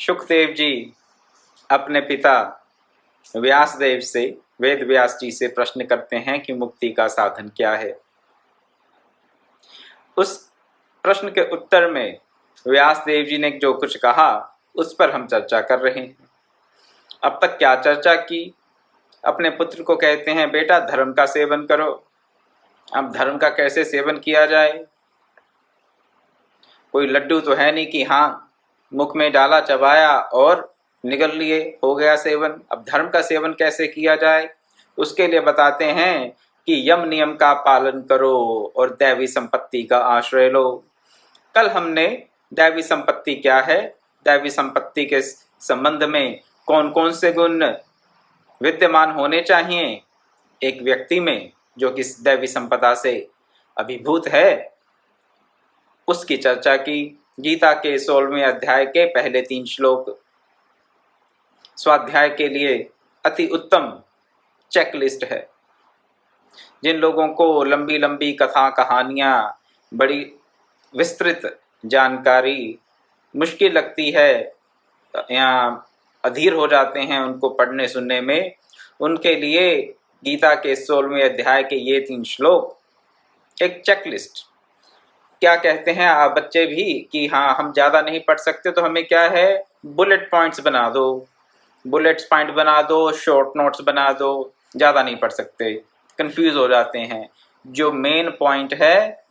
सुखदेव जी अपने पिता व्यासदेव से, वेद व्यास जी से प्रश्न करते हैं कि मुक्ति का साधन क्या है। उस प्रश्न के उत्तर में व्यासदेव जी ने जो कुछ कहा उस पर हम चर्चा कर रहे हैं। अब तक क्या चर्चा की? अपने पुत्र को कहते हैं बेटा धर्म का सेवन करो। अब धर्म का कैसे सेवन किया जाए? कोई लड्डू तो है नहीं कि हाँ मुख में डाला, चबाया और निगल लिए, हो गया सेवन। अब धर्म का सेवन कैसे किया जाए उसके लिए बताते हैं कि यम नियम का पालन करो और दैवी संपत्ति का आश्रय लो। कल हमने दैवी संपत्ति क्या है, दैवी संपत्ति के संबंध में कौन कौन से गुण विद्यमान होने चाहिए एक व्यक्ति में जो कि दैवी संपदा से अभिभूत है, उसकी चर्चा की। गीता के 16वें अध्याय के पहले 3 श्लोक स्वाध्याय के लिए अति उत्तम चेकलिस्ट है। जिन लोगों को लंबी लंबी कथा कहानियाँ, बड़ी विस्तृत जानकारी मुश्किल लगती है या अधीर हो जाते हैं उनको पढ़ने सुनने में, उनके लिए गीता के 16वें अध्याय के ये 3 श्लोक एक चेकलिस्ट। क्या कहते हैं आप बच्चे भी कि हाँ हम ज़्यादा नहीं पढ़ सकते तो हमें क्या है, बुलेट पॉइंट्स बना दो, बुलेट्स पॉइंट बना दो, शॉर्ट नोट्स बना दो। ज़्यादा नहीं पढ़ सकते, कंफ्यूज हो जाते हैं। जो मेन पॉइंट है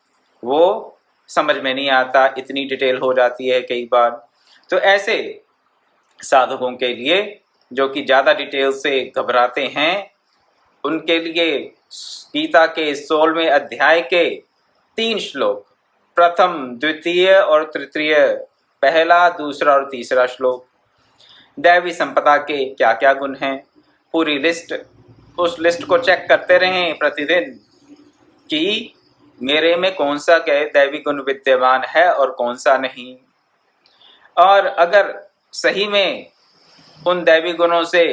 वो समझ में नहीं आता, इतनी डिटेल हो जाती है कई बार। तो ऐसे साधकों के लिए जो कि ज़्यादा डिटेल से घबराते हैं, उनके लिए गीता के 16वें अध्याय के 3 श्लोक, प्रथम, द्वितीय और तृतीय, पहला, दूसरा और तीसरा श्लोक। दैवी संपदा के क्या क्या गुण हैं, पूरी लिस्ट, उस लिस्ट को चेक करते रहें प्रतिदिन कि मेरे में कौन सा दैवी गुण विद्यमान है और कौन सा नहीं। और अगर सही में उन दैवी गुणों से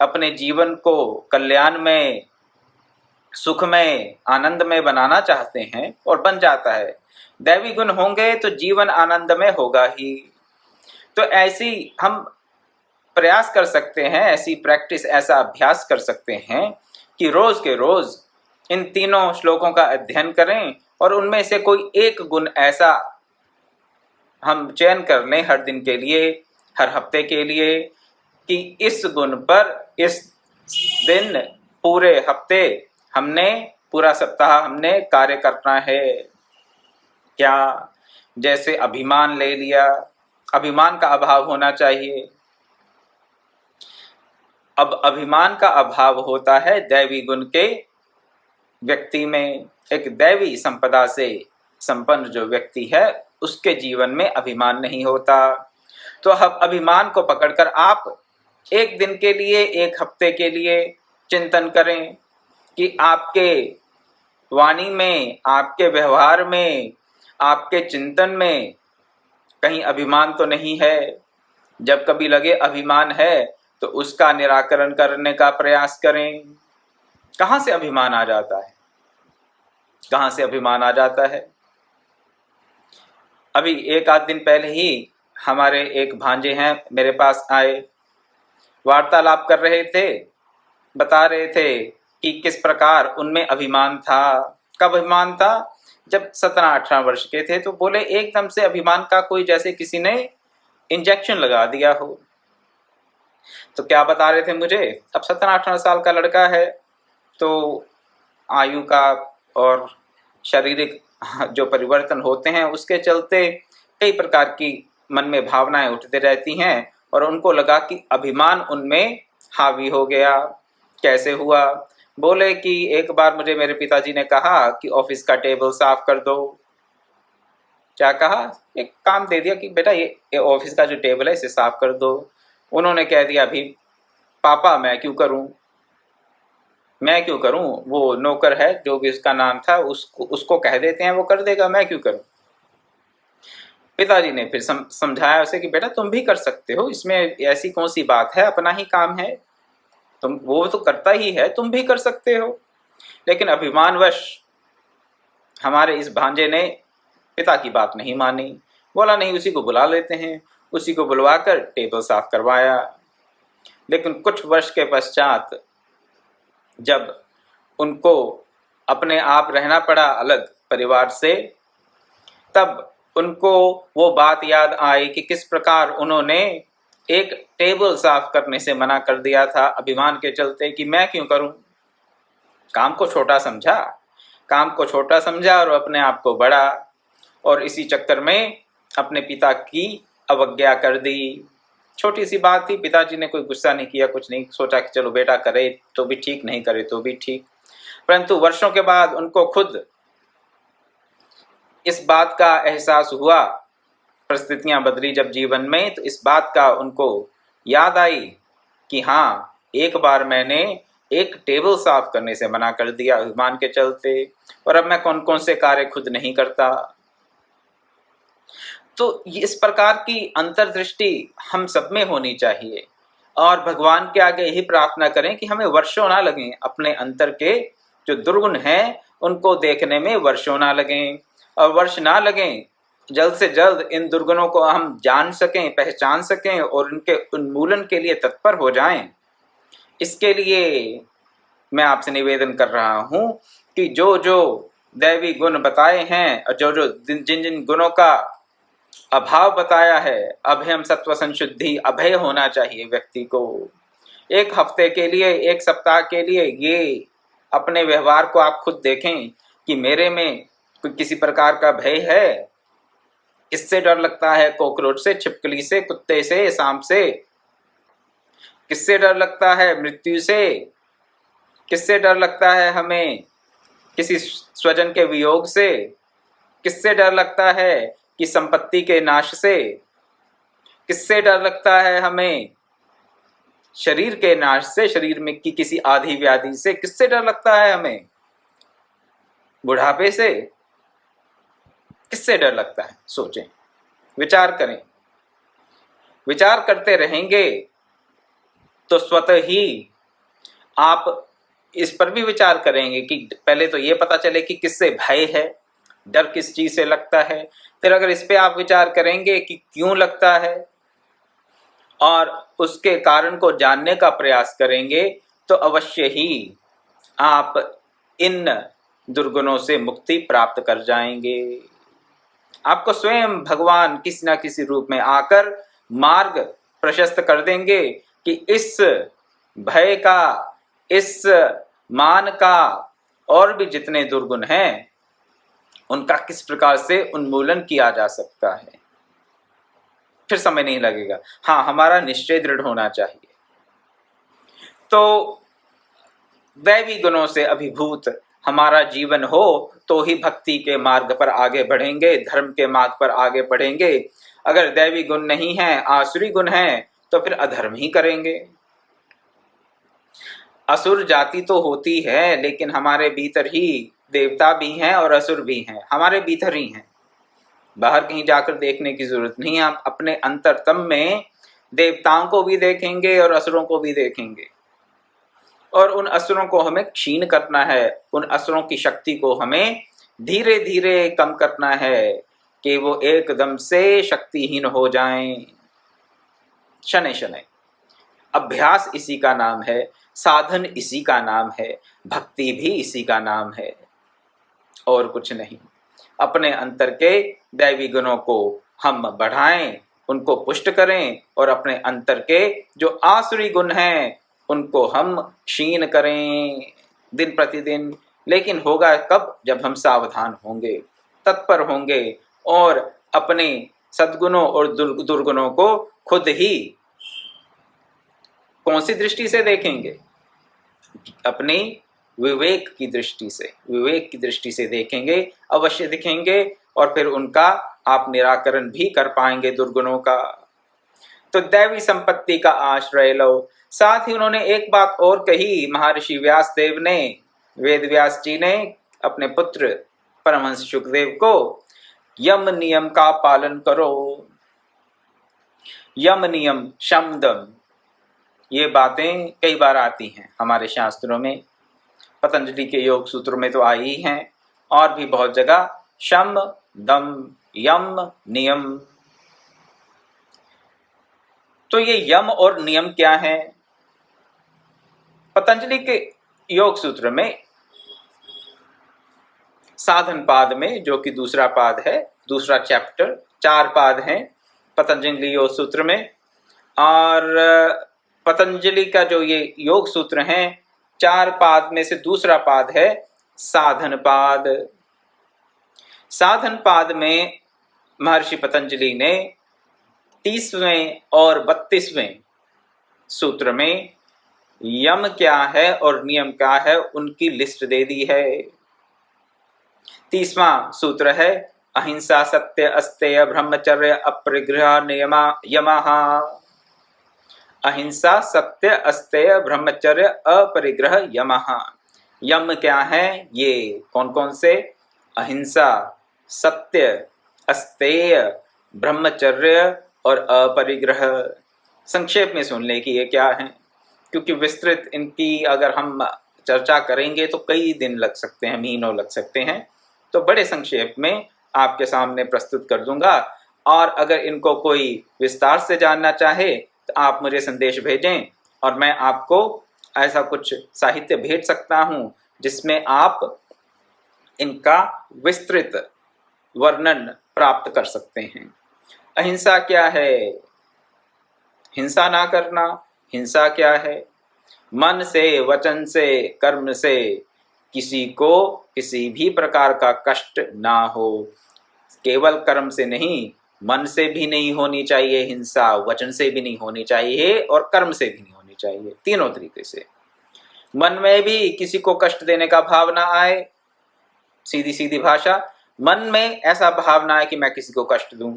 अपने जीवन को कल्याण में, सुख में, आनंद में बनाना चाहते हैं और बन जाता है, दैवी गुण होंगे तो जीवन आनंद में होगा ही। तो ऐसी हम प्रयास कर सकते हैं, ऐसी प्रैक्टिस, ऐसा अभ्यास कर सकते हैं कि रोज के रोज इन तीनों श्लोकों का अध्ययन करें और उनमें से कोई एक गुण ऐसा हम चयन कर लें हर दिन के लिए, हर हफ्ते के लिए, कि इस गुण पर इस दिन, पूरे हफ्ते हमने, पूरा सप्ताह हमने कार्य करना है। क्या? जैसे अभिमान ले लिया, अभिमान का अभाव होना चाहिए। अब अभिमान का अभाव होता है दैवी गुण के व्यक्ति में। एक दैवी संपदा से संपन्न जो व्यक्ति है उसके जीवन में अभिमान नहीं होता। तो अब अभिमान को पकड़कर आप एक दिन के लिए, एक हफ्ते के लिए चिंतन करें कि आपके वाणी में, आपके व्यवहार में, आपके चिंतन में कहीं अभिमान तो नहीं है। जब कभी लगे अभिमान है तो उसका निराकरण करने का प्रयास करें। कहाँ से अभिमान आ जाता है? कहाँ से अभिमान आ जाता है? अभी एक आध दिन पहले ही हमारे एक भांजे हैं मेरे पास आए, वार्तालाप कर रहे थे, बता रहे थे कि किस प्रकार उनमें अभिमान था। कब अभिमान था? जब 17-18 वर्ष के थे। तो बोले एकदम से अभिमान का कोई जैसे किसी ने इंजेक्शन लगा दिया हो। तो क्या बता रहे थे मुझे, अब 17-18 साल का लड़का है तो आयु का और शारीरिक जो परिवर्तन होते हैं उसके चलते कई प्रकार की मन में भावनाएं उठती रहती हैं और उनको लगा कि अभिमान उनमें हावी हो गया। कैसे हुआ? बोले कि एक बार मुझे मेरे पिताजी ने कहा कि ऑफिस का टेबल साफ कर दो। क्या कहा? एक काम दे दिया कि बेटा ये ऑफिस का जो टेबल है इसे साफ कर दो। उन्होंने कह दिया अभी पापा मैं क्यों करूं, मैं क्यों करूं, वो नौकर है जो भी उसका नाम था उसको कह देते हैं, वो कर देगा, मैं क्यों करूं। पिताजी ने फिर समझाया उसे कि बेटा तुम भी कर सकते हो, इसमें ऐसी कौन सी बात है, अपना ही काम है, तुम, वो तो करता ही है, तुम भी कर सकते हो। लेकिन अभिमानवश हमारे इस भांजे ने पिता की बात नहीं मानी। बोला नहीं, उसी को बुला लेते हैं, उसी को बुलवाकर टेबल साफ करवाया। लेकिन कुछ वर्ष के पश्चात जब उनको अपने आप रहना पड़ा अलग परिवार से, तब उनको वो बात याद आई कि किस प्रकार उन्होंने एक टेबल साफ करने से मना कर दिया था अभिमान के चलते कि मैं क्यों करूं। काम को छोटा समझा और अपने आप को बड़ा, और इसी चक्कर में अपने पिता की अवज्ञा कर दी। छोटी सी बात थी, पिताजी ने कोई गुस्सा नहीं किया, कुछ नहीं, सोचा कि चलो बेटा करे तो भी ठीक, नहीं करे तो भी ठीक। परंतु वर्षों के बाद उनको खुद इस बात का एहसास हुआ, परिस्थितियां बदली जब जीवन में, तो इस बात का उनको याद आई कि हाँ, एक बार मैंने एक टेबल साफ करने से मना कर दिया अभिमान के चलते, और अब मैं कौन कौन से कार्य खुद नहीं करता। तो इस प्रकार की अंतर्दृष्टि हम सब में होनी चाहिए, और भगवान के आगे यही प्रार्थना करें कि हमें वर्षों ना लगें, अपने अंतर के जो दुर्गुण हैं उनको देखने में वर्षों ना लगें, और वर्ष ना लगें, जल्द से जल्द इन दुर्गुणों को हम जान सकें, पहचान सकें और उनके उन्मूलन के लिए तत्पर हो जाएं। इसके लिए मैं आपसे निवेदन कर रहा हूं कि जो जो दैवी गुण बताए हैं और जो जो जिन जिन गुणों का अभाव बताया है, अभयम सत्व संशुद्धि अभय होना चाहिए व्यक्ति को। एक हफ्ते के लिए, एक सप्ताह के लिए ये अपने व्यवहार को आप खुद देखें कि मेरे में किसी प्रकार का भय है। किससे डर लगता है? कॉकरोच से, छिपकली से, कुत्ते से, सांप से। किससे डर लगता है? मृत्यु से। किससे डर लगता है हमें? किसी स्वजन के वियोग से। किससे डर लगता है? कि संपत्ति के नाश से। किससे डर लगता है हमें? शरीर के नाश से, शरीर में की किसी आधि व्याधि से। किससे डर लगता है हमें? बुढ़ापे से। किससे डर लगता है? सोचें, विचार करें। विचार करते रहेंगे तो स्वतः ही आप इस पर भी विचार करेंगे कि पहले तो ये पता चले कि किससे भय है, डर किस चीज से लगता है। फिर अगर इस पे आप विचार करेंगे कि क्यों लगता है और उसके कारण को जानने का प्रयास करेंगे, तो अवश्य ही आप इन दुर्गुणों से मुक्ति प्राप्त कर जाएंगे। आपको स्वयं भगवान किसी न किसी रूप में आकर मार्ग प्रशस्त कर देंगे कि इस भय का, इस मान का और भी जितने दुर्गुण हैं उनका किस प्रकार से उन्मूलन किया जा सकता है। फिर समय नहीं लगेगा। हाँ, हमारा निश्चय दृढ़ होना चाहिए। तो दैवी गुणों से अभिभूत हमारा जीवन हो तो ही भक्ति के मार्ग पर आगे बढ़ेंगे, धर्म के मार्ग पर आगे बढ़ेंगे। अगर दैवी गुण नहीं है, आसुरी गुण है, तो फिर अधर्म ही करेंगे। असुर जाति तो होती है, लेकिन हमारे भीतर ही देवता भी हैं और असुर भी हैं, हमारे भीतर ही हैं। बाहर कहीं जाकर देखने की जरूरत नहीं है। आप अपने अंतरतम में देवताओं को भी देखेंगे और असुरों को भी देखेंगे, और उन असुरों को हमें क्षीण करना है। उन असुरों की शक्ति को हमें धीरे धीरे कम करना है कि वो एकदम से शक्तिहीन हो जाएं। शनै शनै। अभ्यास इसी का नाम है, साधन इसी का नाम है, भक्ति भी इसी का नाम है, और कुछ नहीं। अपने अंतर के दैवी गुणों को हम बढ़ाएं, उनको पुष्ट करें, और अपने अंतर के जो आसुरी गुण हैं उनको हम क्षीण करें दिन प्रतिदिन। लेकिन होगा कब? जब हम सावधान होंगे, तत्पर होंगे, और अपने सद्गुणों और दुर्गुणों को खुद ही कौन सी दृष्टि से देखेंगे? अपनी विवेक की दृष्टि से, विवेक की दृष्टि से देखेंगे, अवश्य दिखेंगे, और फिर उनका आप निराकरण भी कर पाएंगे दुर्गुणों का। तो दैवी संपत्ति का आश्रय लो। साथ ही उन्होंने एक बात और कही, महर्षि व्यास देव ने, वेद व्यास जी ने अपने पुत्र परमहंस शुकदेव को, यम नियम का पालन करो। यम नियम, शम दम, ये बातें कई बार आती हैं हमारे शास्त्रों में। पतंजलि के योग सूत्र में तो आई ही हैं, और भी बहुत जगह। शम दम यम नियम, तो ये यम और नियम क्या है? पतंजलि के योग सूत्र में साधन पाद में, जो कि दूसरा पाद है, दूसरा चैप्टर, 4 पाद हैं पतंजलि योग सूत्र में। और पतंजलि का जो ये योग सूत्र हैं, 4 पाद में से दूसरा पाद है साधन पाद। साधन पाद में महर्षि पतंजलि ने 30वें और 32वें सूत्र में यम क्या है और नियम क्या है उनकी लिस्ट दे दी है। 30वां सूत्र है अहिंसा सत्य अस्तेय ब्रह्मचर्य अपरिग्रह नियमा यमः। अहिंसा सत्य अस्तेय ब्रह्मचर्य अपरिग्रह यमः। यम क्या है? ये कौन कौन से? अहिंसा, सत्य, अस्तेय, ब्रह्मचर्य और अपरिग्रह। संक्षेप में सुन ले कि ये क्या है, क्योंकि विस्तृत इनकी अगर हम चर्चा करेंगे तो कई दिन लग सकते हैं, महीनों लग सकते हैं। तो बड़े संक्षेप में आपके सामने प्रस्तुत कर दूंगा। और अगर इनको कोई विस्तार से जानना चाहे तो आप मुझे संदेश भेजें और मैं आपको ऐसा कुछ साहित्य भेज सकता हूं जिसमें आप इनका विस्तृत वर्णन प्राप्त कर सकते हैं। अहिंसा क्या है? हिंसा ना करना। हिंसा क्या है? मन से, वचन से, कर्म से किसी को किसी भी प्रकार का कष्ट ना हो। केवल कर्म से नहीं, मन से भी नहीं होनी चाहिए हिंसा, वचन से भी नहीं होनी चाहिए और कर्म से भी नहीं होनी चाहिए। तीनों तरीके से। मन में भी किसी को कष्ट देने का भाव ना आए। सीधी सीधी भाषा, मन में ऐसा भाव ना आए कि मैं किसी को कष्ट दूं।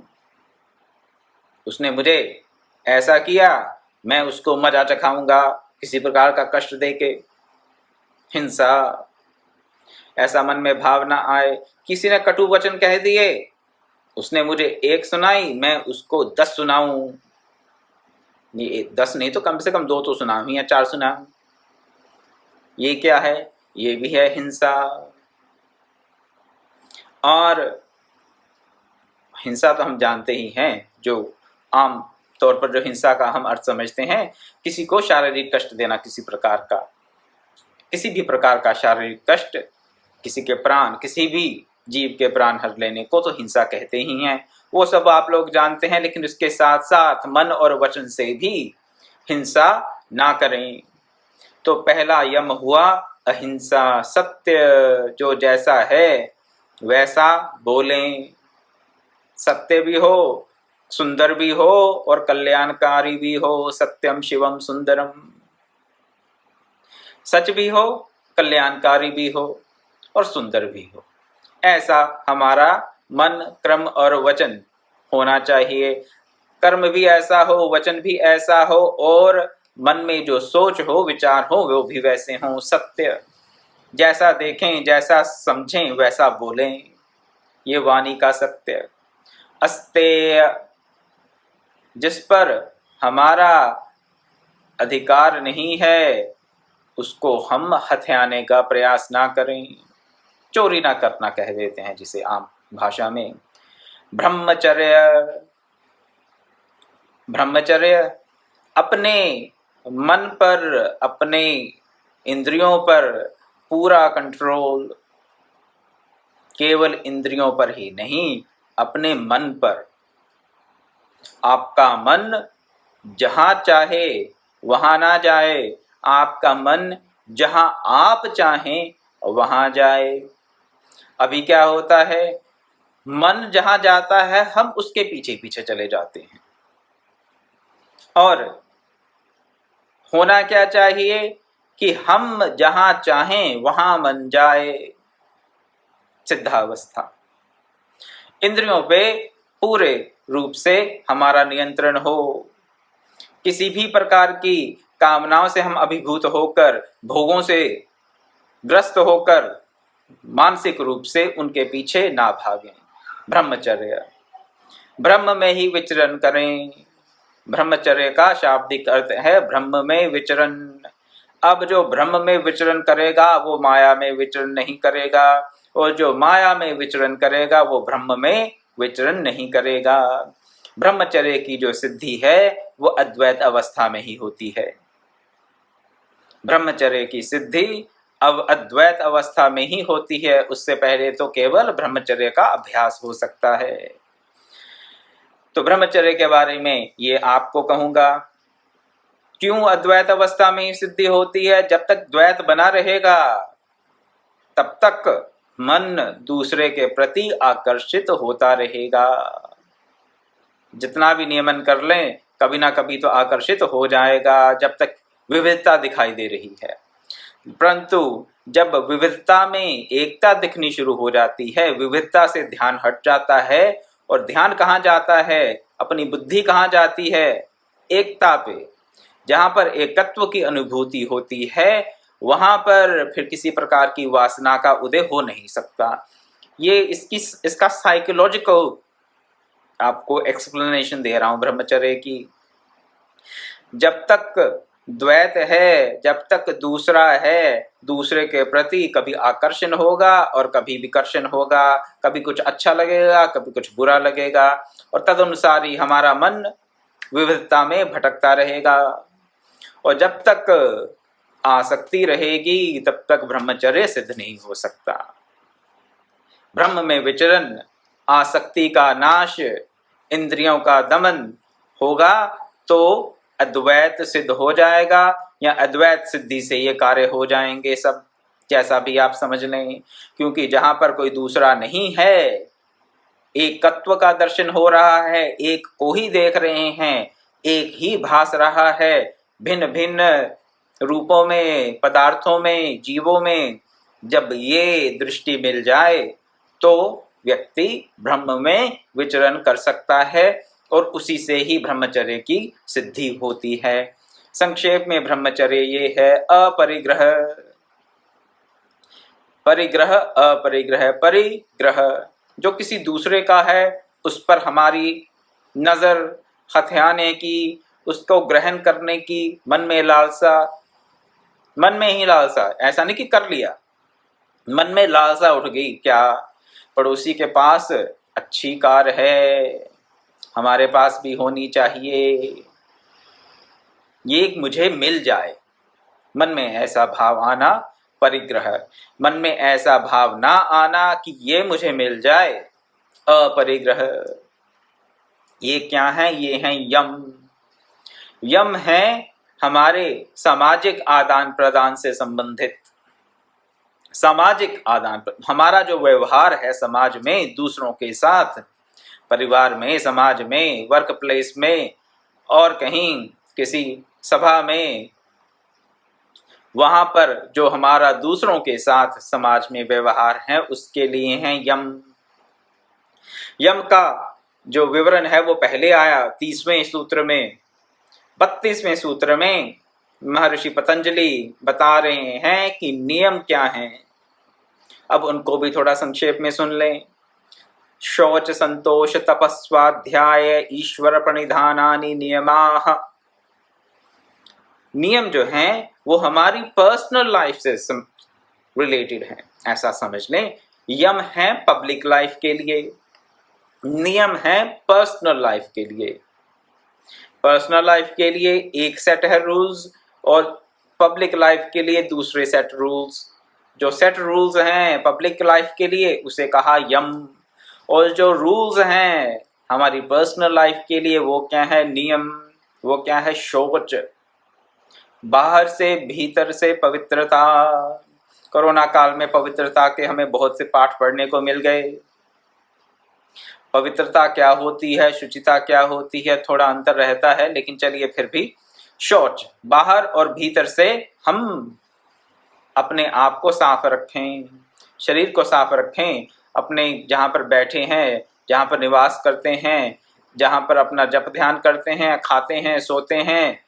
उसने मुझे ऐसा किया, मैं उसको मजा चखाऊंगा किसी प्रकार का कष्ट देके। हिंसा, ऐसा मन में भाव ना आए। किसी ने कटु वचन कह दिए, उसने मुझे 1 सुनाई, मैं उसको 10 सुनाऊं। ये 10 नहीं तो कम से कम 2 तो सुनाऊं या 4 सुनाऊं। ये क्या है? ये भी है हिंसा। और हिंसा तो हम जानते ही हैं, जो आम तौर पर जो हिंसा का हम अर्थ समझते हैं, किसी को शारीरिक कष्ट देना, किसी प्रकार का, किसी भी प्रकार का शारीरिक कष्ट, किसी के प्राण, किसी भी जीव के प्राण हर लेने को तो हिंसा कहते ही हैं। वो सब आप लोग जानते हैं, लेकिन उसके साथ साथ मन और वचन से भी हिंसा ना करें। तो पहला यम हुआ अहिंसा, सत्य, जो जैसा है वैसा बोलें। सत्य भी हो, सुंदर भी हो और कल्याणकारी भी हो। सत्यम शिवम सुंदरम। सच भी हो, कल्याणकारी भी हो और सुंदर भी हो। ऐसा हमारा मन, क्रम और वचन होना चाहिए। कर्म भी ऐसा हो, वचन भी ऐसा हो और मन में जो सोच हो, विचार हो, वो भी वैसे हों। सत्य, जैसा देखें, जैसा समझें वैसा बोलें। ये वाणी का सत्य। अस्तेय, जिस पर हमारा अधिकार नहीं है उसको हम हथियाने का प्रयास ना करें। चोरी ना करना कह देते हैं जिसे आम भाषा में। ब्रह्मचर्य, ब्रह्मचर्य अपने मन पर, अपने इंद्रियों पर पूरा कंट्रोल। केवल इंद्रियों पर ही नहीं, अपने मन पर। आपका मन जहां चाहे वहां ना जाए, आपका मन जहां आप चाहें वहां जाए। अभी क्या होता है, मन जहां जाता है हम उसके पीछे पीछे चले जाते हैं। और होना क्या चाहिए कि हम जहां चाहें वहां मन जाए। सिद्धावस्था। इंद्रियों पे पूरे रूप से हमारा नियंत्रण हो। किसी भी प्रकार की कामनाओं से हम अभिभूत होकर, भोगों से ग्रस्त होकर मानसिक रूप से उनके पीछे ना भागें। ब्रह्मचर्य, ब्रह्म में ही विचरण करें। ब्रह्मचर्य का शाब्दिक अर्थ है ब्रह्म में विचरण। अब जो ब्रह्म में विचरण करेगा वो माया में विचरण नहीं करेगा, और जो माया में विचरण करेगा वो ब्रह्म में विचरण नहीं करेगा। ब्रह्मचर्य की जो सिद्धि है वो अद्वैत अवस्था में ही होती है। ब्रह्मचर्य की सिद्धि अब अद्वैत अवस्था में ही होती है, उससे पहले तो केवल ब्रह्मचर्य का अभ्यास हो सकता है। तो ब्रह्मचर्य के बारे में ये आपको कहूंगा। क्यों अद्वैत अवस्था में ही सिद्धि होती है? जब तक द्वैत बना रहेगा तब तक मन दूसरे के प्रति आकर्षित होता रहेगा। जितना भी नियमन कर लें कभी ना कभी तो आकर्षित हो जाएगा, जब तक विविधता दिखाई दे रही है। परंतु जब विविधता में एकता दिखनी शुरू हो जाती है, विविधता से ध्यान हट जाता है, और ध्यान कहाँ जाता है? अपनी बुद्धि कहाँ जाती है? एकता पे। जहाँ पर एकत्व की अनुभूति होती है वहां पर फिर किसी प्रकार की वासना का उदय हो नहीं सकता। ये इसका साइकोलॉजिकल आपको एक्सप्लेनेशन दे रहा हूं ब्रह्मचर्य की। जब तक द्वैत है, जब तक दूसरा है, दूसरे के प्रति कभी आकर्षण होगा और कभी विकर्षण होगा, कभी कुछ अच्छा लगेगा कभी कुछ बुरा लगेगा, और तदनुसार ही हमारा मन विविधता में भटकता रहेगा। और जब तक आसक्ति रहेगी तब तक ब्रह्मचर्य सिद्ध नहीं हो सकता। ब्रह्म में विचरण, आसक्ति का नाश, इंद्रियों का दमन होगा तो अद्वैत सिद्ध हो जाएगा, या अद्वैत सिद्धि से ये कार्य हो जाएंगे सब, जैसा भी आप समझ लें। क्योंकि जहां पर कोई दूसरा नहीं है, एकत्व का दर्शन हो रहा है, एक को ही देख रहे हैं, एक ही भास रहा है, भिन्न भिन्न रूपों में, पदार्थों में, जीवों में जब ये दृष्टि मिल जाए तो व्यक्ति ब्रह्म में विचरण कर सकता है, और उसी से ही ब्रह्मचर्य की सिद्धि होती है। संक्षेप में ब्रह्मचर्य ये है अपरिग्रह। परिग्रह, अपरिग्रह। परिग्रह जो किसी दूसरे का है उस पर हमारी नजर हथियाने की, उसको ग्रहण करने की मन में लालसा, मन में ही लालसा, ऐसा नहीं कि कर लिया, मन में लालसा उठ गई। क्या पड़ोसी के पास अच्छी कार है, हमारे पास भी होनी चाहिए, ये मुझे मिल जाए, मन में ऐसा भाव आना परिग्रह। मन में ऐसा भाव ना आना कि ये मुझे मिल जाए, अपरिग्रह। ये क्या है? ये हैं यम। यम है हमारे सामाजिक आदान प्रदान से संबंधित। सामाजिक आदान प्रदान, हमारा जो व्यवहार है समाज में दूसरों के साथ, परिवार में, समाज में, वर्क प्लेस में, और कहीं किसी सभा में, वहां पर जो हमारा दूसरों के साथ समाज में व्यवहार है उसके लिए हैं यम। यम का जो विवरण है वो पहले आया 30वें सूत्र में। 32वें सूत्र में महर्षि पतंजलि बता रहे हैं कि नियम क्या हैं। अब उनको भी थोड़ा संक्षेप में सुन लें। शौच संतोष तपस्वाध्याय ईश्वर प्रणिधानानि नियमाः। नियम जो हैं वो हमारी पर्सनल लाइफ से रिलेटेड हैं, ऐसा समझ लें। यम है पब्लिक लाइफ के लिए, नियम है पर्सनल लाइफ के लिए। पर्सनल लाइफ के लिए एक सेट है रूल्स, और पब्लिक लाइफ के लिए दूसरे सेट रूल्स। जो सेट रूल्स हैं पब्लिक लाइफ के लिए उसे कहा यम, और जो रूल्स हैं हमारी पर्सनल लाइफ के लिए वो क्या है? नियम। वो क्या है? शौच। बाहर से भीतर से पवित्रता। कोरोना काल में पवित्रता के हमें बहुत से पाठ पढ़ने को मिल गए। पवित्रता क्या होती है, शुचिता क्या होती है, थोड़ा अंतर रहता है, लेकिन चलिए फिर भी। शौच, बाहर और भीतर से हम अपने आप को साफ रखें, शरीर को साफ रखें, अपने जहाँ पर बैठे हैं, जहाँ पर निवास करते हैं, जहाँ पर अपना जप ध्यान करते हैं, खाते हैं, सोते हैं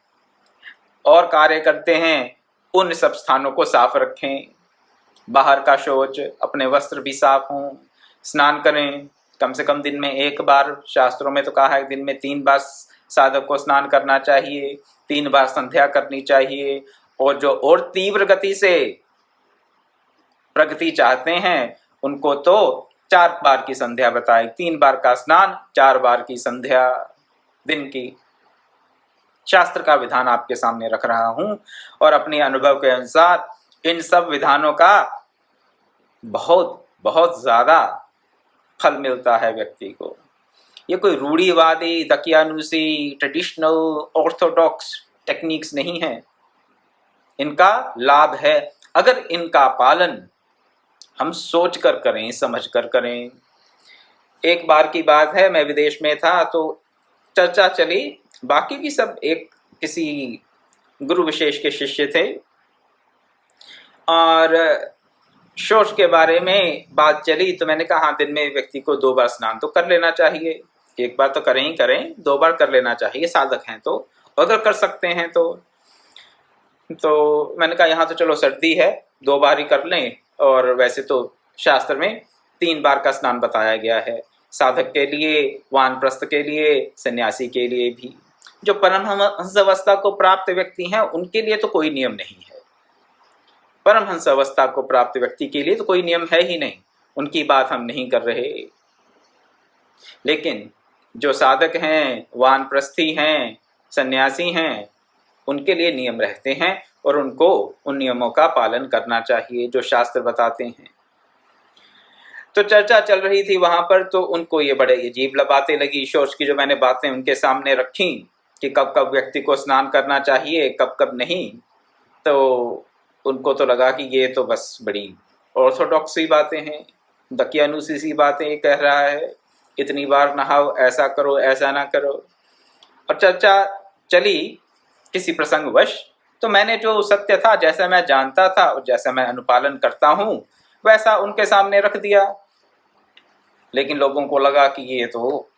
और कार्य करते हैं, उन सब स्थानों को साफ रखें। बाहर का शौच, अपने वस्त्र भी साफ हों, स्नान करें कम से कम दिन में 1 बार। शास्त्रों में तो कहा है दिन में 3 बार साधक को स्नान करना चाहिए, 3 बार संध्या करनी चाहिए। और जो और तीव्र गति से प्रगति चाहते हैं उनको तो 4 बार की संध्या बताई, 3 बार का स्नान, 4 बार की संध्या। दिन की शास्त्र का विधान आपके सामने रख रहा हूं और अपने अनुभव के अनुसार इन सब विधानों का बहुत बहुत ज्यादा फल मिलता है व्यक्ति को। ये कोई रूढ़िवादी दकियानुसी ट्रेडिशनल ऑर्थोडॉक्स टेक्निक्स नहीं है। इनका लाभ है अगर इनका पालन हम सोच कर करें, समझ कर करें। एक बार की बात है, मैं विदेश में था तो चर्चा चली, बाकी भी सब एक किसी गुरु विशेष के शिष्य थे और शौच के बारे में बात चली तो मैंने कहा हाँ, दिन में व्यक्ति को 2 बार स्नान तो कर लेना चाहिए। एक बार तो करें ही करें, 2 बार कर लेना चाहिए, साधक हैं तो, अगर कर सकते हैं तो मैंने कहा यहाँ तो चलो सर्दी है 2 बार ही कर लें, और वैसे तो शास्त्र में 3 बार का स्नान बताया गया है, साधक के लिए, वानप्रस्थ के लिए, सन्यासी के लिए भी। जो परमहंस अवस्था को प्राप्त व्यक्ति हैं उनके लिए तो कोई नियम नहीं है। परमहंस अवस्था को प्राप्त व्यक्ति के लिए तो कोई नियम है ही नहीं, उनकी बात हम नहीं कर रहे। लेकिन जो साधक हैं, वानप्रस्थी हैं, सन्यासी हैं, उनके लिए नियम रहते हैं और उनको उन नियमों का पालन करना चाहिए जो शास्त्र बताते हैं। तो चर्चा चल रही थी वहां पर, तो उनको ये बड़े अजीब बातें लगी शौच की, जो मैंने बातें उनके सामने रखी कि कब कब व्यक्ति को स्नान करना चाहिए, कब कब नहीं। तो उनको तो लगा कि ये तो बस बड़ी ऑर्थोडॉक्स सी बातें हैं, दकियानुसी सी बातें कह रहा है, इतनी बार नहाओ, ऐसा करो, ऐसा ना करो। और चर्चा चली किसी प्रसंगवश, तो मैंने जो सत्य था, जैसा मैं जानता था और जैसा मैं अनुपालन करता हूं, वैसा उनके सामने रख दिया। लेकिन लोगों को लगा कि ये तो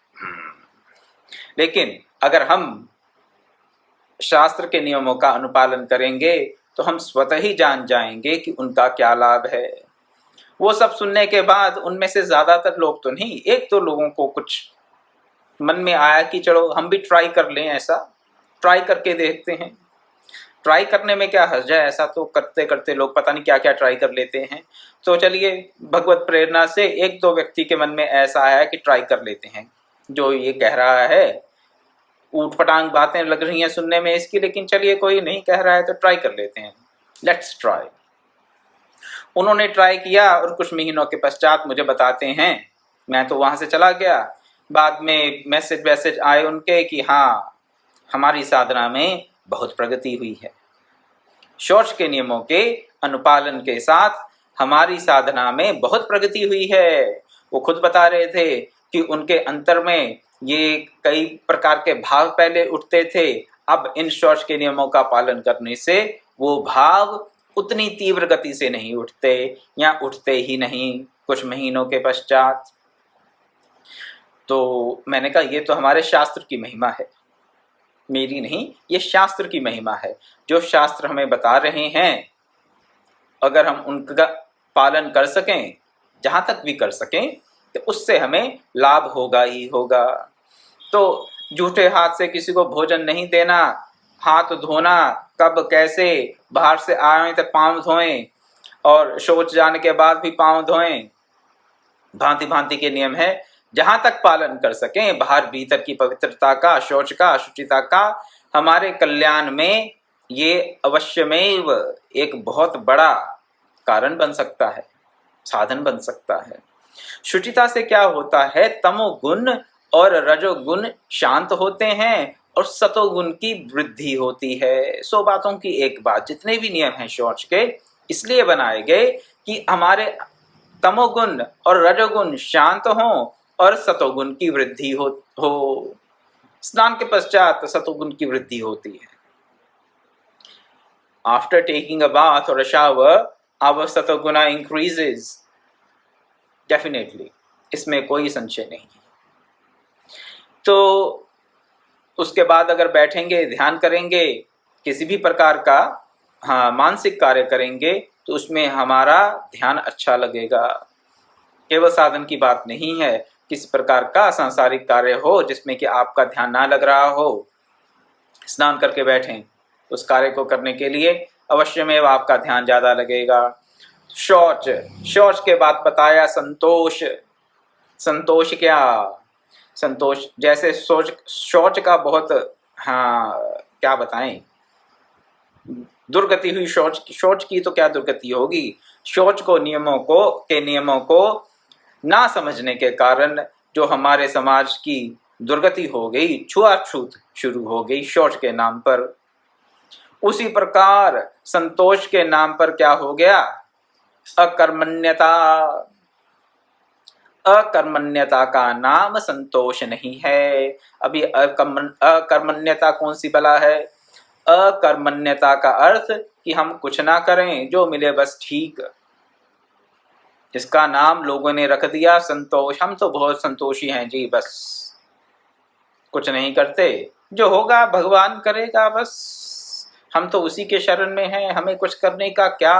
लेकिन अगर हम शास्त्र के नियमों का अनुपालन करेंगे तो हम स्वतः ही जान जाएंगे कि उनका क्या लाभ है। वो सब सुनने के बाद उनमें से ज्यादातर लोग तो नहीं, 1-2 लोगों को कुछ मन में आया कि चलो हम भी ट्राई कर लें, ऐसा ट्राई करके देखते हैं। ट्राई करने में क्या हर्ज है, ऐसा तो करते करते लोग पता नहीं क्या क्या ट्राई कर लेते हैं। तो चलिए भगवत प्रेरणा से 1-2 व्यक्ति के मन में ऐसा आया कि ट्राई कर लेते हैं, जो ये कह रहा है ऊटपटांग बातें लग रही हैं सुनने में इसकी, लेकिन चलिए कोई नहीं कह रहा है तो ट्राई कर लेते हैं, लेट्स ट्राई। उन्होंने ट्राई किया और कुछ महीनों के पश्चात मुझे बताते हैं, मैं तो वहां से चला गया, बाद में मैसेज आए उनके कि हाँ, हमारी साधना में बहुत प्रगति हुई है, शौच के नियमों के अनुपालन के साथ हमारी साधना में बहुत प्रगति हुई है। वो खुद बता रहे थे कि उनके अंतर में ये कई प्रकार के भाव पहले उठते थे, अब इन शौच के नियमों का पालन करने से वो भाव उतनी तीव्र गति से नहीं उठते या उठते ही नहीं कुछ महीनों के पश्चात। तो मैंने कहा ये तो हमारे शास्त्र की महिमा है, मेरी नहीं, ये शास्त्र की महिमा है। जो शास्त्र हमें बता रहे हैं, अगर हम उनका पालन कर सकें, जहां तक भी कर सकें, तो उससे हमें लाभ होगा ही होगा। तो झूठे हाथ से किसी को भोजन नहीं देना, हाथ धोना कब कैसे, बाहर से आए तो पांव धोएं और शौच जाने के बाद भी पांव धोएं, भांति भांति के नियम है। जहां तक पालन कर सकें बाहर भीतर की पवित्रता का, शौच का, शुचिता का, हमारे कल्याण में ये अवश्यमेव एक बहुत बड़ा कारण बन सकता है, साधन बन सकता है। शुचिता से क्या होता है, तमोगुण और रजोगुण शांत होते हैं और सतोगुण की वृद्धि होती है। 100 बातों की एक बात, जितने भी नियम हैं शौच के इसलिए बनाए गए कि हमारे तमोगुण और रजोगुण शांत हों और सतोगुण की वृद्धि हो। स्नान के पश्चात सतोगुण की वृद्धि होती है। आफ्टर टेकिंग अ बाथ और a shower our satoguna increases, definitely, इसमें कोई संशय नहीं। तो उसके बाद अगर बैठेंगे, ध्यान करेंगे, किसी भी प्रकार का मानसिक कार्य करेंगे तो उसमें हमारा ध्यान अच्छा लगेगा। केवल साधन की बात नहीं है, किसी प्रकार का सांसारिक कार्य हो जिसमें कि आपका ध्यान ना लग रहा हो, स्नान करके बैठें, उस कार्य को करने के लिए अवश्य में आपका ध्यान ज्यादा लगेगा। शौच के बाद बताया संतोष। संतोष क्या, संतोष जैसे शौच का बहुत, हाँ क्या बताएं, दुर्गति हुई शौच की तो क्या दुर्गति होगी। शौच को नियमों को ना समझने के कारण जो हमारे समाज की दुर्गति हो गई, छुआछूत शुरू हो गई शौच के नाम पर। उसी प्रकार संतोष के नाम पर क्या हो गया, अकर्मण्यता। अकर्मण्यता का नाम संतोष नहीं है। अभी अकर्मण्यता कौन सी बला है। अकर्मण्यता का अर्थ कि हम कुछ ना करें, जो मिले बस ठीक। इसका नाम लोगों ने रख दिया संतोष। हम तो बहुत संतोषी हैं जी, बस कुछ नहीं करते, जो होगा भगवान करेगा, बस हम तो उसी के शरण में हैं, हमें कुछ करने का क्या,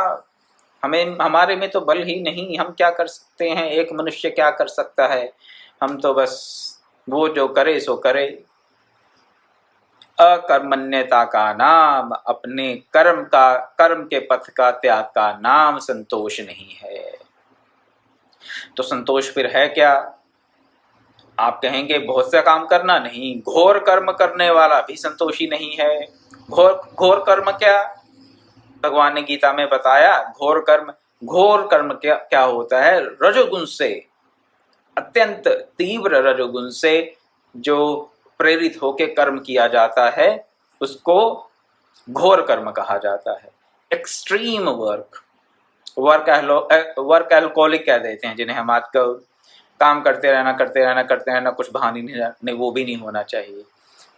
हमारे में तो बल ही नहीं, हम क्या कर सकते हैं, एक मनुष्य क्या कर सकता है, हम तो बस वो जो करे सो करे। अकर्मण्यता का नाम, अपने कर्म के पथ का त्याग का नाम संतोष नहीं है। तो संतोष फिर है क्या। आप कहेंगे बहुत से काम करना, नहीं, घोर कर्म करने वाला भी संतोषी नहीं है। घोर कर्म क्या, भगवान ने गीता में बताया। घोर कर्म क्या होता है, रजोगुण से, अत्यंत तीव्र रजोगुण से जो प्रेरित होकर कर्म किया जाता है, उसको घोर कर्म कहा जाता है। एक्सट्रीम वर्क एल्कोहलिक कह देते हैं जिन्हें हम आजकल। काम करते रहना, कुछ बहाने नहीं, वो भी नहीं होना चाहिए।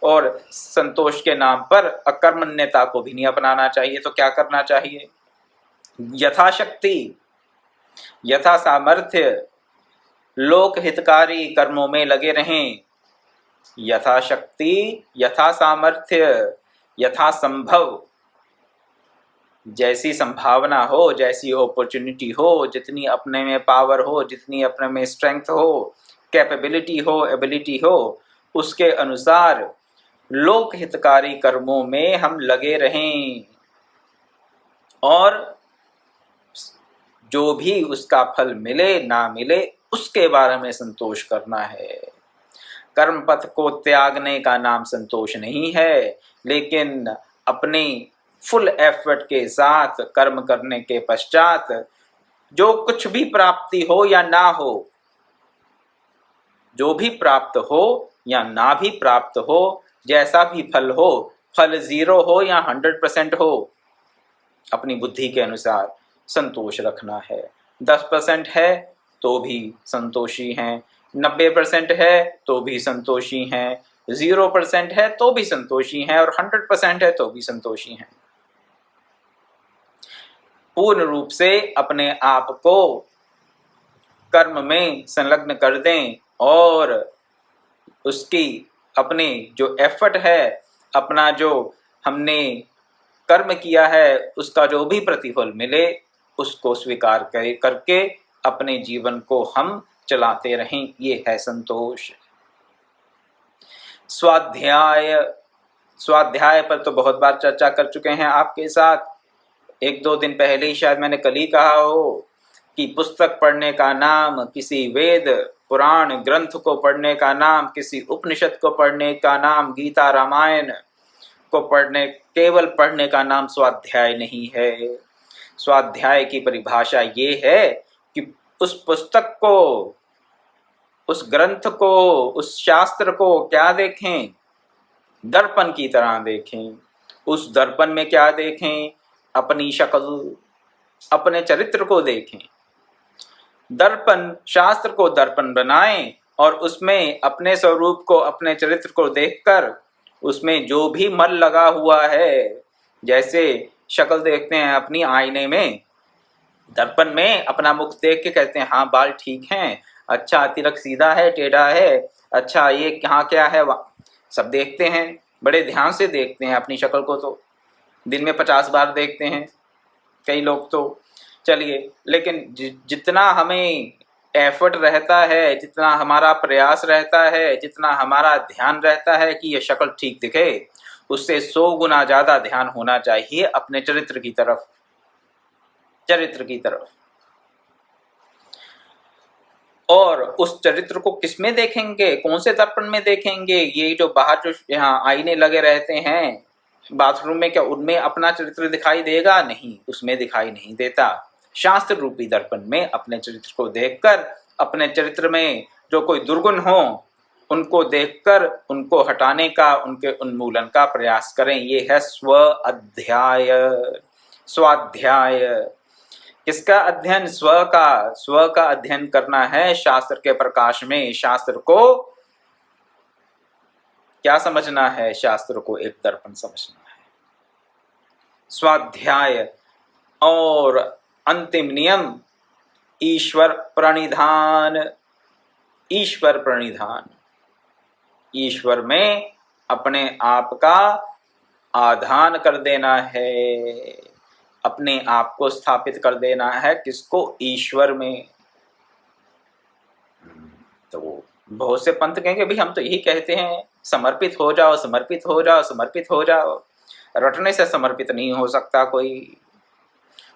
और संतोष के नाम पर अकर्मण्यता को भी नहीं अपनाना चाहिए। तो क्या करना चाहिए, यथाशक्ति यथा सामर्थ्य लोक हितकारी कर्मों में लगे रहें। यथाशक्ति यथा सामर्थ्य यथा संभव, जैसी संभावना हो, जैसी अपॉर्चुनिटी हो, जितनी अपने में पावर हो, जितनी अपने में स्ट्रेंथ हो, कैपेबिलिटी हो, एबिलिटी हो, उसके अनुसार लोक हितकारी कर्मों में हम लगे रहें। और जो भी उसका फल मिले ना मिले, उसके बारे में संतोष करना है। कर्म पथ को त्यागने का नाम संतोष नहीं है, लेकिन अपनी फुल एफर्ट के साथ कर्म करने के पश्चात जो कुछ भी प्राप्ति हो या ना हो, जो भी प्राप्त हो या ना भी प्राप्त हो, जैसा भी फल हो, फल 0 हो या 100% हो, अपनी बुद्धि के अनुसार संतोष रखना है। 10% है तो भी संतोषी हैं, 90% है तो भी संतोषी हैं, 0% है तो भी संतोषी हैं, और 100% है तो भी संतोषी हैं। पूर्ण रूप से अपने आप को कर्म में संलग्न कर दें, और उसकी अपनी जो एफर्ट है, अपना जो हमने कर्म किया है, उसका जो भी प्रतिफल मिले, उसको स्वीकार करके अपने जीवन को हम चलाते रहें। ये है संतोष। स्वाध्याय पर तो बहुत बार चर्चा कर चुके हैं आपके साथ। 1-2 दिन पहले ही शायद मैंने कल ही कहा हो कि पुस्तक पढ़ने का नाम, किसी वेद पुराण ग्रंथ को पढ़ने का नाम, किसी उपनिषद को पढ़ने का नाम, गीता रामायण को केवल पढ़ने का नाम स्वाध्याय नहीं है। स्वाध्याय की परिभाषा ये है कि उस पुस्तक को, उस ग्रंथ को, उस शास्त्र को क्या देखें, दर्पण की तरह देखें। उस दर्पण में क्या देखें, अपनी शक्ल, अपने चरित्र को देखें। दर्पण, शास्त्र को दर्पण बनाएं और उसमें अपने स्वरूप को, अपने चरित्र को देखकर उसमें जो भी मल लगा हुआ है, जैसे शक्ल देखते हैं अपनी आईने में, दर्पण में अपना मुख देख के कहते हैं हाँ बाल ठीक हैं, अच्छा तिलक सीधा है, टेढ़ा है, अच्छा ये कहाँ क्या है, सब देखते हैं, बड़े ध्यान से देखते हैं अपनी शक्ल को। तो दिन में 50 बार देखते हैं कई लोग तो। चलिए, लेकिन जितना हमें एफर्ट रहता है, जितना हमारा प्रयास रहता है, जितना हमारा ध्यान रहता है कि ये शक्ल ठीक दिखे, उससे 100 गुना ज्यादा ध्यान होना चाहिए अपने चरित्र की तरफ। और उस चरित्र को किस में देखेंगे, कौन से दर्पण में देखेंगे? ये जो बाहर जो यहाँ आईने लगे रहते हैं बाथरूम में, क्या उनमें अपना चरित्र दिखाई देगा? नहीं, उसमें दिखाई नहीं देता। शास्त्र रूपी दर्पण में अपने चरित्र को देखकर, अपने चरित्र में जो कोई दुर्गुण हो उनको देखकर उनको हटाने का, उनके उन्मूलन का प्रयास करें। ये है स्वाध्याय। स्वाध्याय किसका अध्ययन? स्व का अध्ययन करना है शास्त्र के प्रकाश में। शास्त्र को क्या समझना है? शास्त्र को एक दर्पण समझना है। स्वाध्याय। और अंतिम नियम ईश्वर प्रणिधान। ईश्वर प्रणिधान, ईश्वर में अपने आप का आधान कर देना है, अपने आप को स्थापित कर देना है। किसको? ईश्वर में। तो बहुत से पंथ कहेंगे भाई हम तो यही कहते हैं समर्पित हो जाओ, समर्पित हो जाओ, समर्पित हो जाओ। रटने से समर्पित नहीं हो सकता कोई।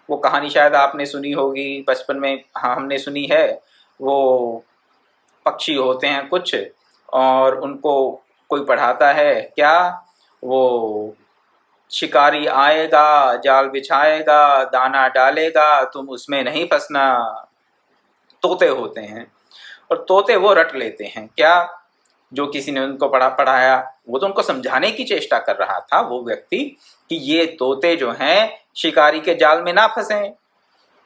वो कहानी शायद आपने सुनी होगी बचपन में। हाँ, हमने सुनी है। वो पक्षी होते हैं कुछ और उनको कोई पढ़ाता है क्या, वो शिकारी आएगा, जाल बिछाएगा, दाना डालेगा, तुम उसमें नहीं फंसना। तोते होते हैं और तोते वो रट लेते हैं क्या, जो किसी ने उनको पढ़ाया। वो तो उनको समझाने की चेष्टा कर रहा था वो व्यक्ति कि ये तोते जो हैं शिकारी के जाल में ना फंसे।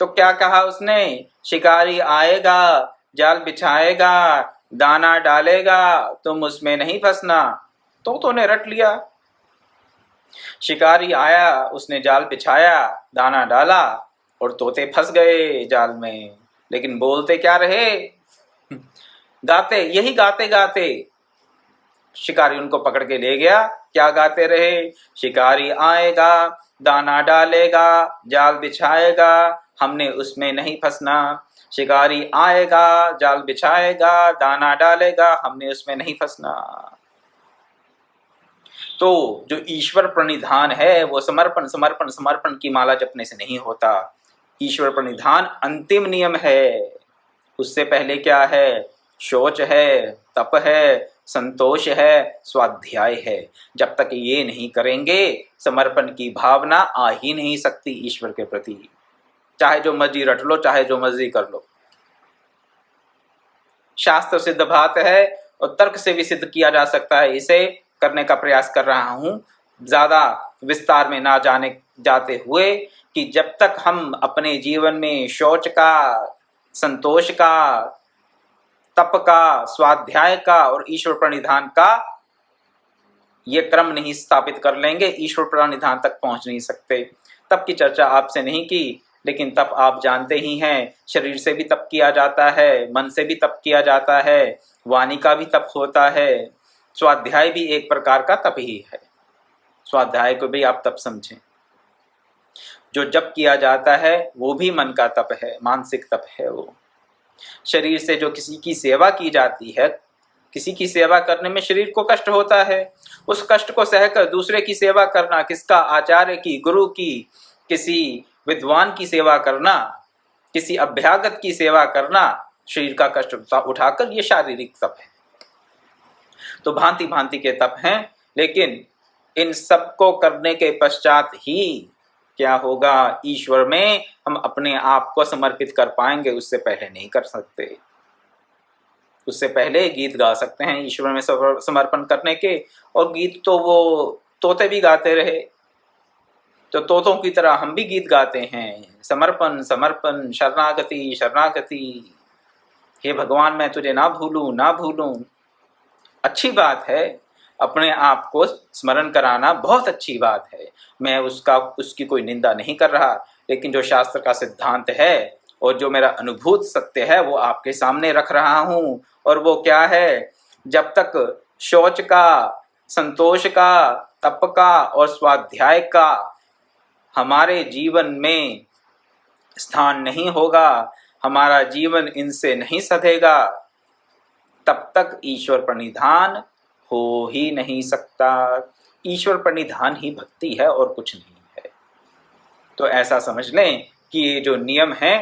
तो क्या कहा उसने? शिकारी आएगा, जाल बिछाएगा, दाना डालेगा, तुम उसमें नहीं फंसना। तोतों ने रट लिया। शिकारी आया, उसने जाल बिछाया, दाना डाला और तोते फंस गए जाल में। लेकिन बोलते क्या रहे? गाते, यही गाते गाते शिकारी उनको पकड़ के ले गया। क्या गाते रहे? शिकारी आएगा, दाना डालेगा, जाल बिछाएगा, हमने उसमें नहीं फंसना। शिकारी आएगा, जाल बिछाएगा, दाना डालेगा, हमने उसमें नहीं फंसना। तो जो ईश्वर प्रणिधान है वो समर्पण समर्पण समर्पण की माला जपने से नहीं होता। ईश्वर प्रणिधान अंतिम नियम है। उससे पहले क्या है? शौच है, तप है, संतोष है, स्वाध्याय है। जब तक ये नहीं करेंगे समर्पण की भावना आ ही नहीं सकती ईश्वर के प्रति। चाहे जो मर्जी रट लो, चाहे जो मर्जी कर लो। शास्त्र सिद्ध बात है और तर्क से भी सिद्ध किया जा सकता है। इसे करने का प्रयास कर रहा हूं, ज्यादा विस्तार में ना जाते हुए, कि जब तक हम अपने जीवन में शौच का, संतोष का, तप का, स्वाध्याय का और ईश्वर प्रणिधान का ये क्रम नहीं स्थापित कर लेंगे, ईश्वर प्रणिधान तक पहुंच नहीं सकते। तप की चर्चा आपसे नहीं की, लेकिन तप आप जानते ही हैं। शरीर से भी तप किया जाता है, मन से भी तप किया जाता है, वाणी का भी तप होता है। स्वाध्याय भी एक प्रकार का तप ही है। स्वाध्याय को भी आप तप समझें। जो जप किया जाता है वो भी मन का तप है, मानसिक तप है। वो शरीर से जो किसी की सेवा की जाती है, किसी की सेवा करने में शरीर को कष्ट होता है, उस कष्ट को सहकर दूसरे की सेवा करना, किसका? आचार्य की, गुरु की, किसी विद्वान की सेवा करना, किसी अभ्यागत की सेवा करना, शरीर का कष्ट उठाकर, ये शारीरिक तप है। तो भांति भांति के तप हैं, लेकिन इन सबको करने के पश्चात ही क्या होगा? ईश्वर में हम अपने आप को समर्पित कर पाएंगे, उससे पहले नहीं कर सकते। उससे पहले गीत गा सकते हैं ईश्वर में समर्पण करने के, और गीत तो वो तोते भी गाते रहे, तो तोतों की तरह हम भी गीत गाते हैं। समर्पण समर्पण, शरणागति शरणागति, हे भगवान मैं तुझे ना भूलूं ना भूलूं। अच्छी बात है, अपने आप को स्मरण कराना बहुत अच्छी बात है। मैं उसकी कोई निंदा नहीं कर रहा, लेकिन जो शास्त्र का सिद्धांत है और जो मेरा अनुभूत सत्य है वो आपके सामने रख रहा हूँ। और वो क्या है? जब तक शौच का, संतोष का, तप का और स्वाध्याय का हमारे जीवन में स्थान नहीं होगा, हमारा जीवन इनसे नहीं सधेगा, तब तक ईश्वर प्रणिधान हो ही नहीं सकता। ईश्वर प्रणिधान ही भक्ति है और कुछ नहीं है। तो ऐसा समझ लें कि ये जो नियम है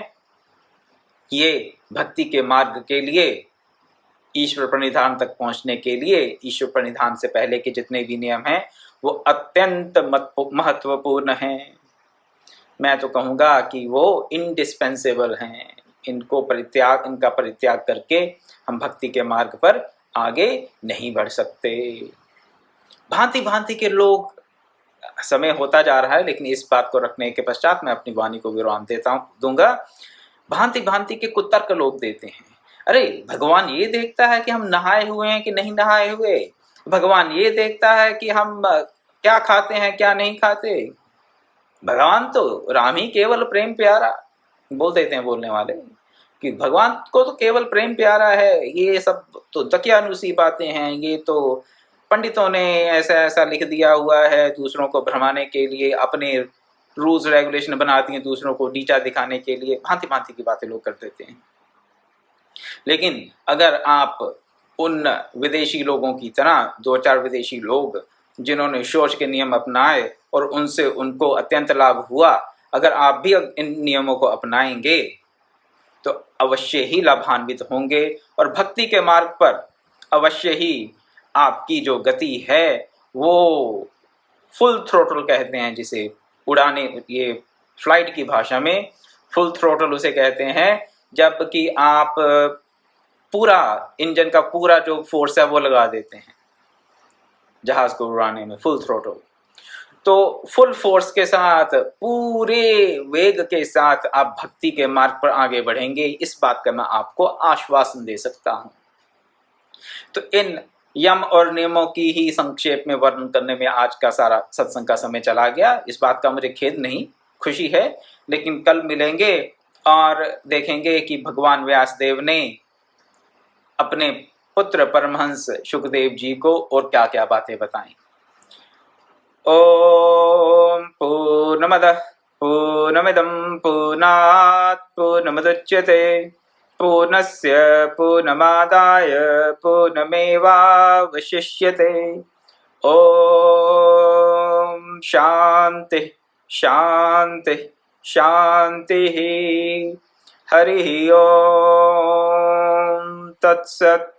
ये भक्ति के मार्ग के लिए, ईश्वर प्रणिधान तक पहुंचने के लिए, ईश्वर प्रणिधान से पहले के जितने भी नियम हैं वो अत्यंत महत्वपूर्ण हैं। मैं तो कहूँगा कि वो इंडिस्पेंसेबल हैं। इनका परित्याग करके हम भक्ति के मार्ग पर आगे नहीं बढ़ सकते। भांति भांति के लोग, समय होता जा रहा है लेकिन इस बात को रखने के पश्चात मैं अपनी वाणी को विराम दूंगा। भांति भांति के कुतर्क लोग देते हैं। अरे भगवान ये देखता है कि हम नहाए हुए हैं कि नहीं नहाए हुए, भगवान ये देखता है कि हम क्या खाते हैं क्या नहीं खाते, भगवान तो राम ही केवल प्रेम प्यारा, बोल देते हैं बोलने वाले कि भगवान को तो केवल प्रेम प्यारा है। ये सब तो दकियानुसी बातें हैं, ये तो पंडितों ने ऐसा ऐसा लिख दिया हुआ है दूसरों को भरमाने के लिए, अपने रूल्स रेगुलेशन बनाती हैं दूसरों को नीचा दिखाने के लिए। भांति भांति की बातें लोग कर देते हैं। लेकिन अगर आप उन विदेशी लोगों की तरह, दो चार विदेशी लोग जिन्होंने शौच के नियम अपनाए और उनसे उनको अत्यंत लाभ हुआ, अगर आप भी इन नियमों को अपनाएंगे तो अवश्य ही लाभान्वित होंगे और भक्ति के मार्ग पर अवश्य ही आपकी जो गति है वो फुल थ्रोटल कहते हैं जिसे, उड़ाने, ये फ्लाइट की भाषा में फुल थ्रोटल उसे कहते हैं, जबकि आप पूरा इंजन का पूरा जो फोर्स है वो लगा देते हैं जहाज को उड़ाने में, फुल थ्रोटल। तो फुल फोर्स के साथ, पूरे वेग के साथ आप भक्ति के मार्ग पर आगे बढ़ेंगे, इस बात का मैं आपको आश्वासन दे सकता हूं। तो इन यम और नियमों की ही संक्षेप में वर्णन करने में आज का सारा सत्संग का समय चला गया। इस बात का मुझे खेद नहीं, खुशी है। लेकिन कल मिलेंगे और देखेंगे कि भगवान व्यासदेव ने अपने पुत्र परमहंस शुकदेव जी को और क्या क्या बातें बताई। ओम पूर्णमदः पूर्णमिदं पूर्णात् पूर्णमुदच्यते पूर्णस्य पूर्णमादाय पूर्णमेवावशिष्यते। ओम शांति शांति शांति। हरि ओम तत्सत्।